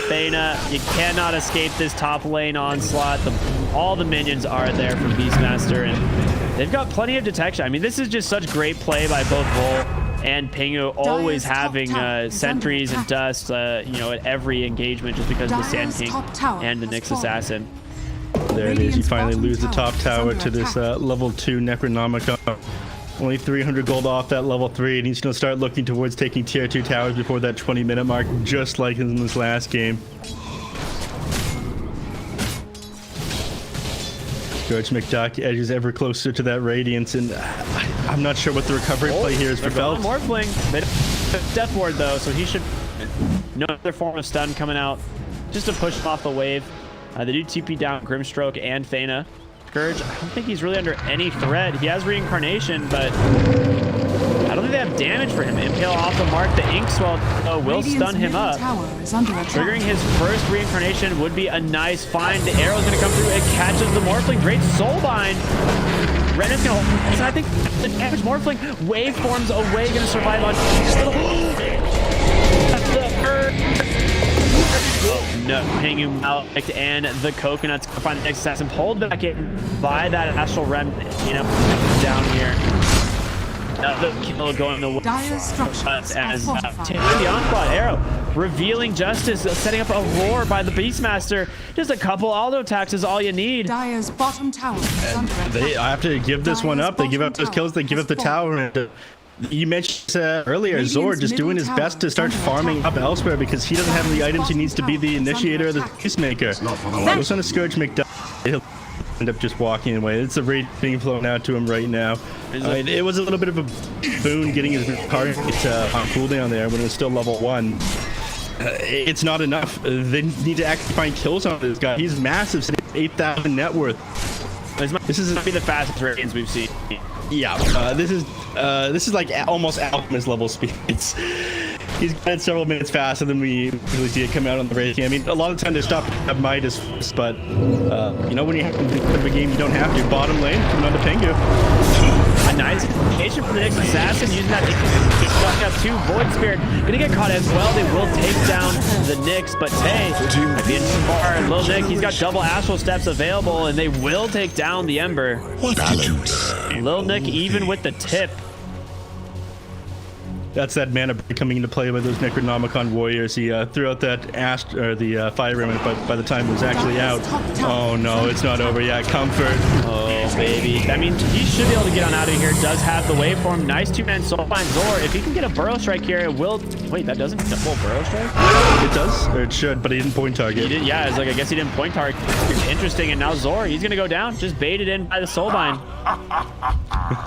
Thena, you cannot escape this top lane onslaught. All the minions are there from Beastmaster, and they've got plenty of detection. I mean, this is just such great play by both Vol and Pingu, always having sentries and dust, you know, at every engagement just because of the Sand King and the Nyx Assassin. There it is. You finally lose the top tower to this level 2 Necronomicon. Only 300 gold off that level 3, and he's going to start looking towards taking tier 2 towers before that 20-minute mark, just like in this last game. George McDuck edges ever closer to that Radiance, and I'm not sure what the recovery play here is for Felt. Morphling. Death Ward, though, so he should... No other form of stun coming out, just to push him off the wave. They do TP down Grimstroke and Thena. Scourge, I don't think he's really under any threat. He has reincarnation, but I don't think they have damage for him. Impale off the mark. The Inkswell will stun him up. Triggering his first reincarnation would be a nice find. The arrow's going to come through. It catches the Morphling. Great Soulbind. Ren is going to... I think the damage Morphling waveforms away. Going to survive on... No, Pingu, Maledict, and the Coconuts find the next assassin pulled back in by that Astral Rem, you know, down here. The kill going the way as the onslaught arrow revealing Justice, setting up a roar by the Beastmaster. Just a couple auto attacks is all you need. Dire's bottom tower. I have to give this one up. They give up those kills. They give up the tower. And, you mentioned earlier, Zor just doing his best to start farming up elsewhere because he doesn't have the items he needs to be the initiator of the Peacemaker. Goes on to Scourge McDuck. He'll end up just walking away. It's a raid being flown out to him right now. It was a little bit of a boon getting his card on cooldown there when it was still level 1. It's not enough. They need to actually find kills on this guy. He's massive, 8,000 net worth. This is going to be the fastest Radiance we've seen. Yeah, this is like almost Alchemist level speeds. He's got several minutes faster than we usually see it come out on the race. I mean, a lot of the time they stop at Midas, but you know, when you have to the game, you don't have to. Bottom lane, coming on to Pingu. A nice engagement from the Nyx Assassin using that up 2 Void Spirit. Gonna get caught as well. They will take down the Nyx, but Tay might be in too far. Lil Nick, he's got double Astral Steps available, and they will take down the Ember. Lil Nick even with the tip. That's that mana break coming into play by those Necronomicon warriors. He threw out that the Fire Remnant, but by the time it was actually out, oh no, it's not over yet. Comfort. Oh baby. I mean, he should be able to get on out of here. Does have the waveform. Nice 2-man Soulbind Zor. If he can get a burrow strike here, it will. Wait, that doesn't get a full burrow strike? It does, or it should, but he didn't point target. He did, yeah, it's like I guess he didn't point target. Interesting, and now Zor, he's gonna go down, just baited in by the Soulbind.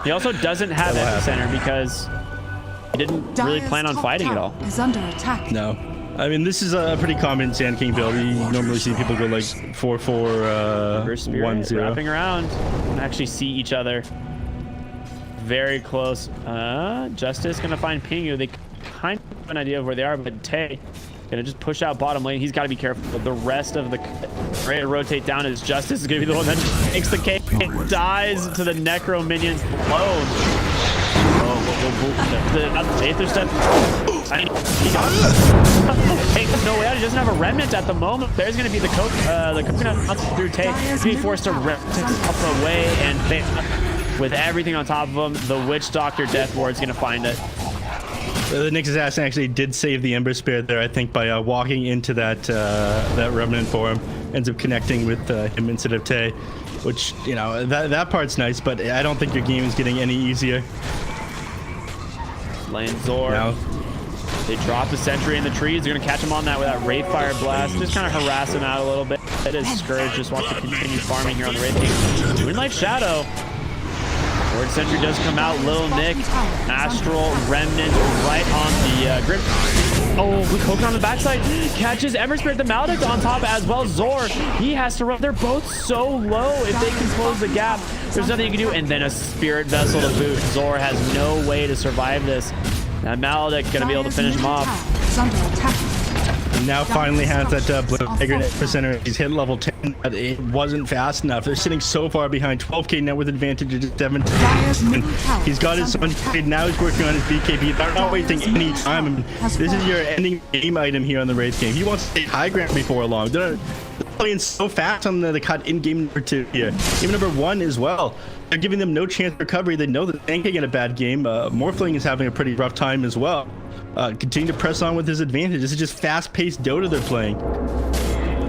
He also doesn't have Epicenter because he didn't really plan on fighting at all. Is under attack. No. I mean, this is a pretty common Sand King build. You normally see people go like 4-4, 1-0. Wrapping around. Don't actually see each other. Very close. Justice gonna find Pingu. They kind of have an idea of where they are, but Tay gonna just push out bottom lane. He's got to be careful. But the rest of the ready to rotate down is Justice is gonna be the one that takes the cake. Dies to the Necro minions alone. The Aether step. No way out. He doesn't have a remnant at the moment. There's going to be the coconut through Tay. He's going to be forced to rip away and with everything on top of him. The Witch Doctor Death Ward is going to find it. The Nyx Assassin actually did save the Ember Spirit there, I think, by walking into that remnant for him. Ends up connecting with him instead of Tay, which, you know, that part's nice, but I don't think your game is getting any easier. Lane Zor. No. They drop the sentry in the trees. They're going to catch him on that with that Wraith Fire Blast. Just kind of harass him out a little bit. It is Scourge. Just wants to continue farming here on the Wraith King. Moonlight Shadow. Word Sentry does come out. Lil Nick. Astral Remnant right on the grip. Oh, we Coconut on the backside. Catches Ember Spirit, the Maledict on top as well. Zor, he has to run. They're both so low. If they can close the gap, there's nothing you can do. And then a Spirit Vessel to boot. Zor has no way to survive this. Now Maledict gonna be able to finish him off. And now finally has that bigger percenter. He's hit level 10, but it wasn't fast enough. They're sitting so far behind. 12k net with advantage at 17. He's got his Sun trade. Now he's working on his BKB. They're not wasting any time. I mean, this is your ending game item here on the Wraith King. He wants to take high ground before long. They're playing so fast on the cut in game number 2 here. Game number 1 as well. They're giving them no chance of recovery. They know that they can't get a bad game. Morphling is having a pretty rough time as well. Continue to press on with his advantage. This is just fast-paced Dota they're playing.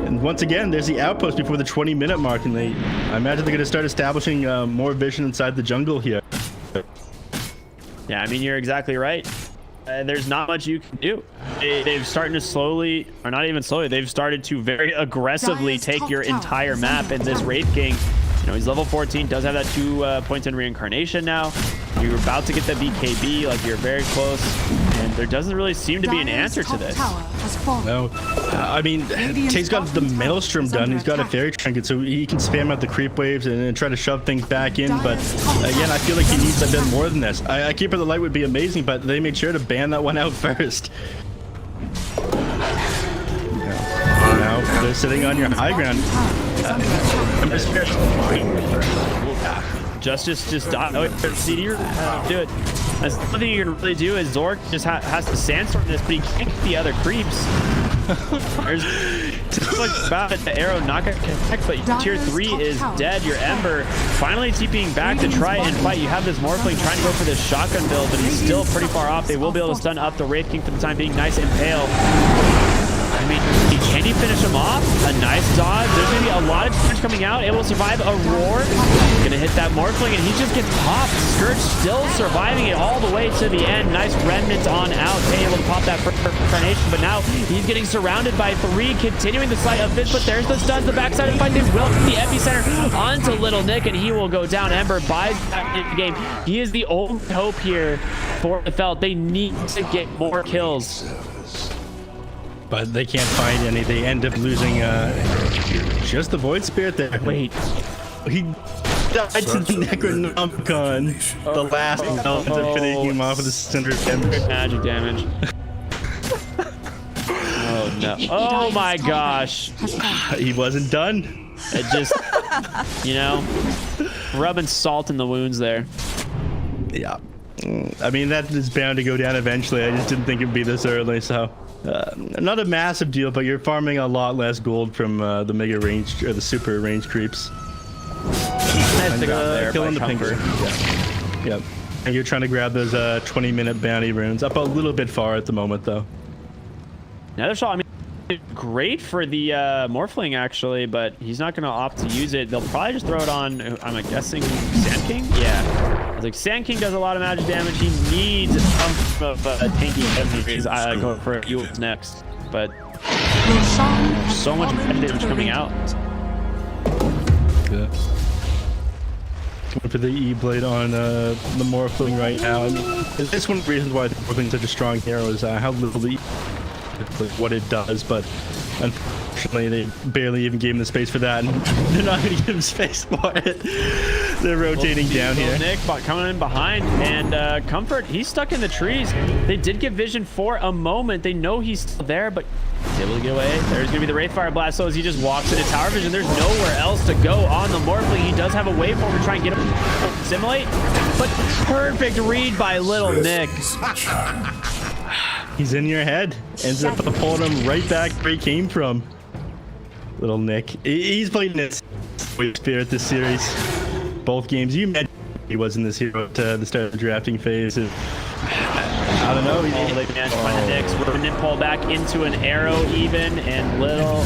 And once again, there's the outpost before the 20-minute mark, and I imagine they're going to start establishing more vision inside the jungle here. Yeah, I mean, you're exactly right. There's not much you can do. They've started to slowly, or not even slowly, they've started to very aggressively take your entire map. And this Wraith King, you know, he's level 14, does have that 2 points in reincarnation now. You're about to get the BKB, like you're very close, and there doesn't really seem to be an answer to this. No, I mean, Tay's got the Maelstrom done. He's got a Fairy Trinket, so he can spam out the creep waves and try to shove things back in. But again, I feel like he needs a bit more than this. I Keeper of the Light would be amazing, but they made sure to ban that one out first. Now they're sitting on your high ground. Justice just died. Oh, CD, do it. That's the only thing you can really do is Zork just has to sandstorm this, but he can't get the other creeps. There's like about it, the arrow not gonna connect, but tier 3 is dead. Your Ember finally TPing back to try and fight. You have this Morphling trying to go for this shotgun build, but he's still pretty far off. They will be able to stun up the Wraith King for the time being. Nice Impale. I mean, can he finish him off? A nice dodge. There's going to be a lot of damage coming out. Able to survive a roar. Going to hit that Morphling, and he just gets popped. Scourge still surviving it all the way to the end. Nice remnant on out. Able to pop that Carnation, but now he's getting surrounded by 3, continuing the sleight of fist, but there's the stuns. The backside of the fight. They will get the epicenter onto Little Nick, and he will go down. Ember buys back in the game. He is the only hope here for the Felt. They need to get more kills. But they can't find any. They end up losing just the Void Spirit there. Wait. He died to the Necronomicon. The last element of finishing him off with the center damage. Magic damage. Oh no. Oh my gosh. He wasn't done. It just, you know, rubbing salt in the wounds there. Yeah. I mean, that is bound to go down eventually. I just didn't think it'd be this early, so. Not a massive deal, but you're farming a lot less gold from the mega range or the super range creeps. Nice to go there killing the Comfort. Pinker. Yeah. Yep. And you're trying to grab those 20-minute bounty runes. Up a little bit far at the moment, though. Another shot. I mean, great for the Morphling, actually, but he's not going to opt to use it. They'll probably just throw it on, I'm guessing, Sand King? Yeah. I was like, Sand King does a lot of magic damage. He needs some of tanky enemies. Go for Yules next. But there's so much damage coming out. Yeah. Going for the E-Blade on the Morphling right now. I mean, it's one of the reasons why the Morphling's such a strong hero is how little what it does, but unfortunately they barely even gave him the space for that, and they're not going to give him space for it. They're rotating down here. Nighbot coming in behind, and Comfort, he's stuck in the trees. They did get vision for a moment. They know he's still there, but he's able to get away. There's going to be the Wraithfire Blast, so as he just walks into tower vision, there's nowhere else to go on the Morphling. He does have a waveform to try and get him simulate, but perfect read by Little Nick. He's in your head. Ends up pulling him right back where he came from. Little Nick. He's playing this spirit this series. Both games. You mentioned he wasn't this hero at the start of the drafting phase. And I don't know. They managed to find the Nyx. Remnant pull back into an arrow even, and Little,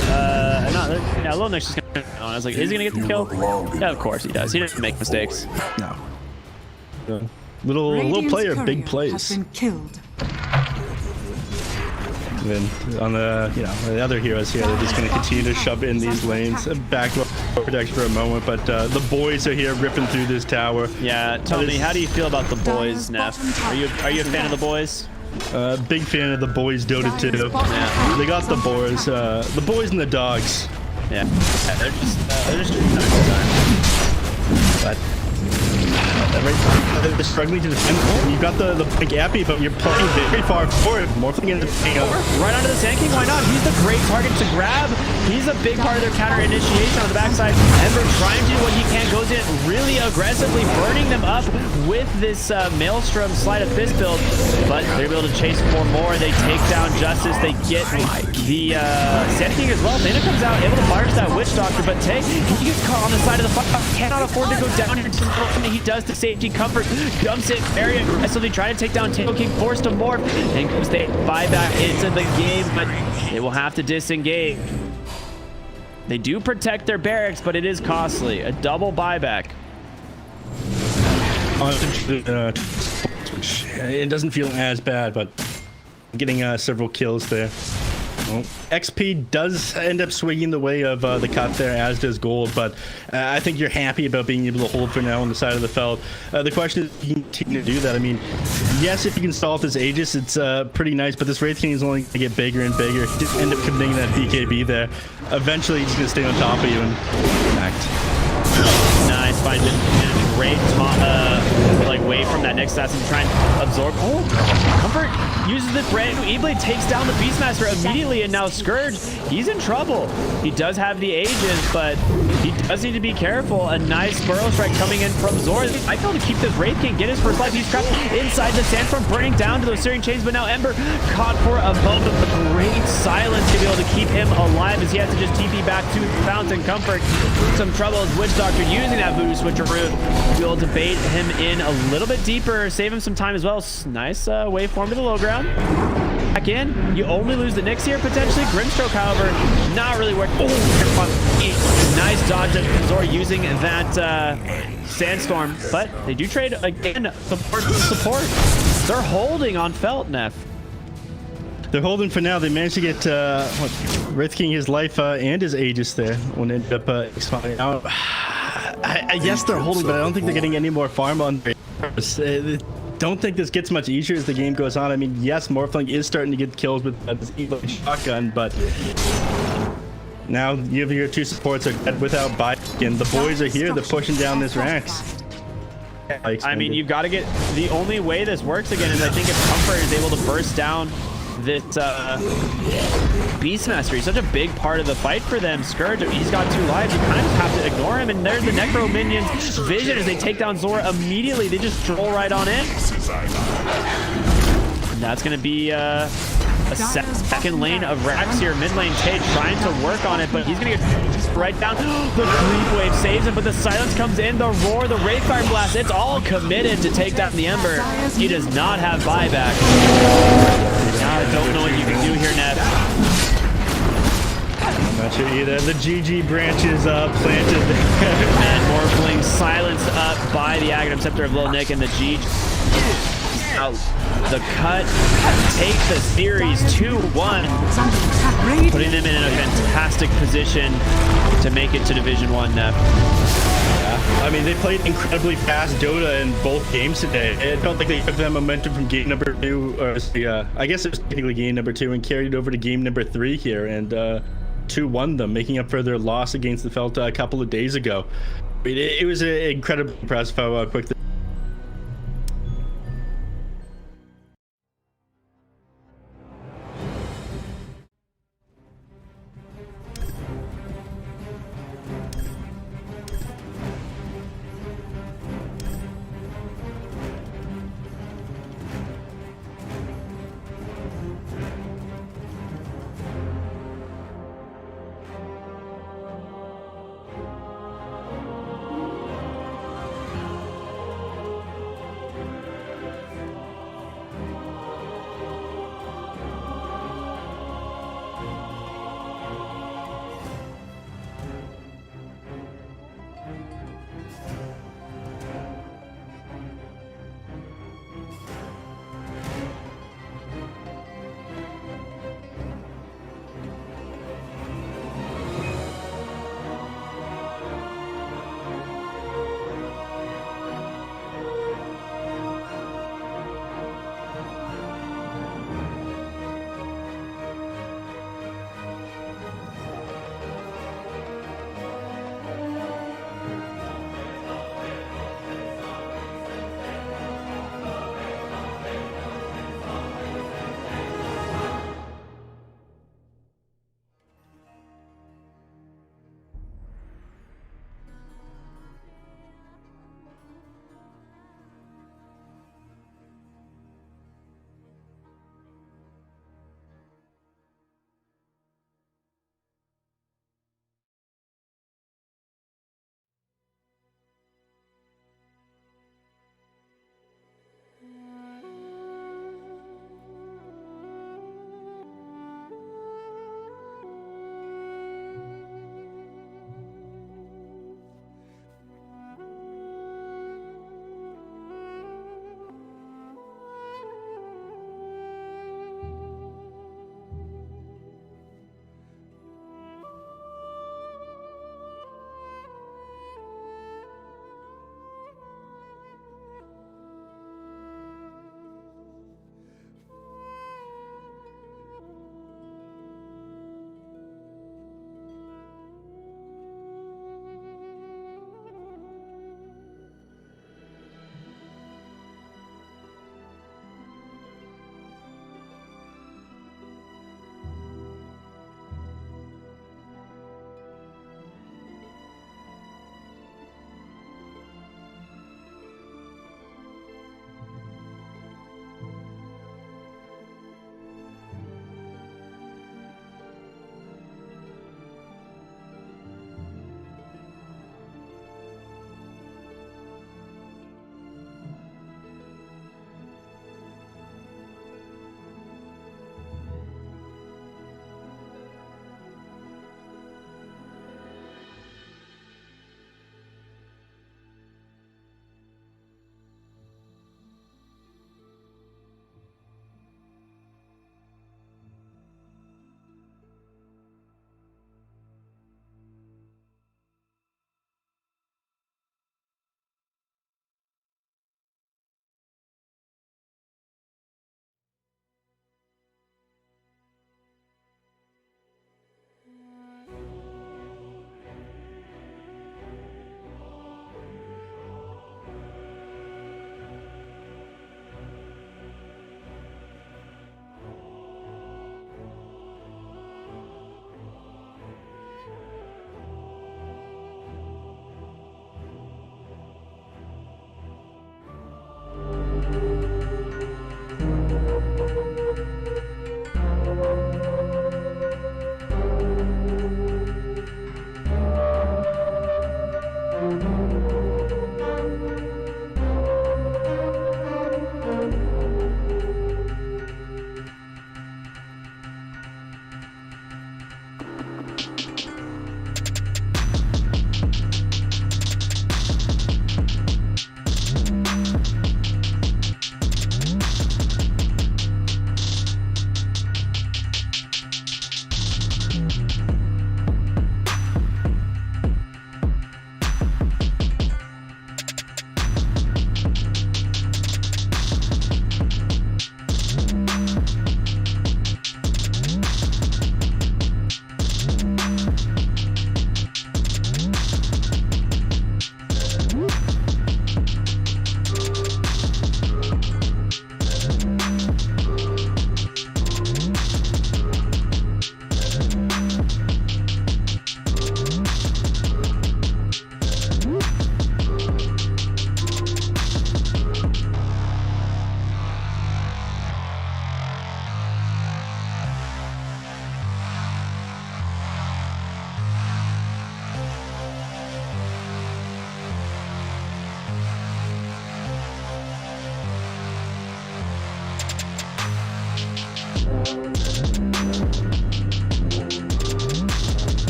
Little Nick's just gonna. I was like, is he gonna get the kill? Yeah, of course he does. He doesn't make mistakes. No. Little player, big plays. Has been killed. And then on the the other heroes here, they're just going to continue to shove in these lanes. Back protect for a moment, but the boys are here ripping through this tower. Yeah, tell me, how do you feel about the boys, Neff? Are you a fan of the boys? Big fan of the boys Dota 2. Yeah. They got the boys and the dogs. Yeah, they're just but they're struggling to defend. You've got the big Appy, but you're playing very far forward. Morphling into right onto the Sand King. Why not? He's the great target to grab. He's a big part of their counter initiation on the backside. Ember trying to do what he can, goes in really aggressively, burning them up with this Maelstrom Sleight of Fist build, but they're able to chase for more. They take down Justice. They get the Sand King as well. Thana comes out, able to march that Witch Doctor, but Tay, he gets caught on the side of the fight. Cannot afford to go down here. He does to safety. Comfort jumps in very aggressively, trying to take down Tail King, forced to morph, and goes they buy back into the game, but they will have to disengage. They do protect their barracks, but it is costly. A double buyback. It doesn't feel as bad, but getting several kills there. Well, XP does end up swinging the way of the cut there, as does Gold, but I think you're happy about being able to hold for now on the side of the felt. The question is, if you can continue to do that. I mean, yes, if you can stall this Aegis, it's pretty nice, but this Wraith King is only going to get bigger and bigger. He just end up committing that BKB there. Eventually, he's going to stay on top of you and act. Nice, finds a great way from that next assassin to try and absorb. Oh, Comfort uses the brand new E-Blade, takes down the Beastmaster immediately, and now Scourge, he's in trouble. He does have the Aegis, but he does need to be careful. A nice Burrow Strike coming in from Zora. I feel to keep this Wraith King, get his first life. He's trapped inside the Sandstorm, burning down to those Syrian chains, but now Ember caught for a moment. A great silence to be able to keep him alive as he has to just TP back to Fountain. Comfort some trouble as Witch Doctor using that Voodoo Switcheroo to be able to bait him in a little bit deeper, save him some time as well. Nice waveform to the low ground. Back in. You only lose the Nyx here potentially. Grimstroke, however, not really working. Oh, nice dodge of Zora using that Sandstorm, but they do trade again. Support. They're holding on Felt, Neff. They're holding for now. They managed to get Wraith King his life and his Aegis there when it ended up expiring out. I guess they're holding, but I don't think they're getting any more farm on their don't think this gets much easier as the game goes on. I mean, yes, Morphling is starting to get kills with this evil shotgun, but now you have your two supports are dead without buy, and the boys are here. They're pushing down this ranks. I mean, you've got to get the only way this works again is I think if Comfort is able to burst down this Beastmaster. He's such a big part of the fight for them. Scourge, he's got 2 lives. You kind of just have to ignore him, and there's the Necro minions. Vision as they take down Zora immediately. They just stroll right on in. And that's going to be a A second lane of Rax here, mid lane Tate trying to work on it, but he's gonna get right down. The creep wave saves him, but the silence comes in, the roar, the Wraithfire blast, it's all committed to take down the Ember. He does not have buyback. I don't know what you can do here, Ned. I'm not sure either. The GG branches planted And Morphling silenced up by the Aghanim Scepter of Lil Nick, and the GG out the cut, take the series 2-1, putting them in a fantastic position to make it to Division 1, Nev. I mean, they played incredibly fast Dota in both games today. It felt like they took that momentum from game number 2, or I guess it was technically game number 2, and carried it over to game number 3 here, and 2-1 them, making up for their loss against the Felta a couple of days ago. It was incredibly impressive how quick they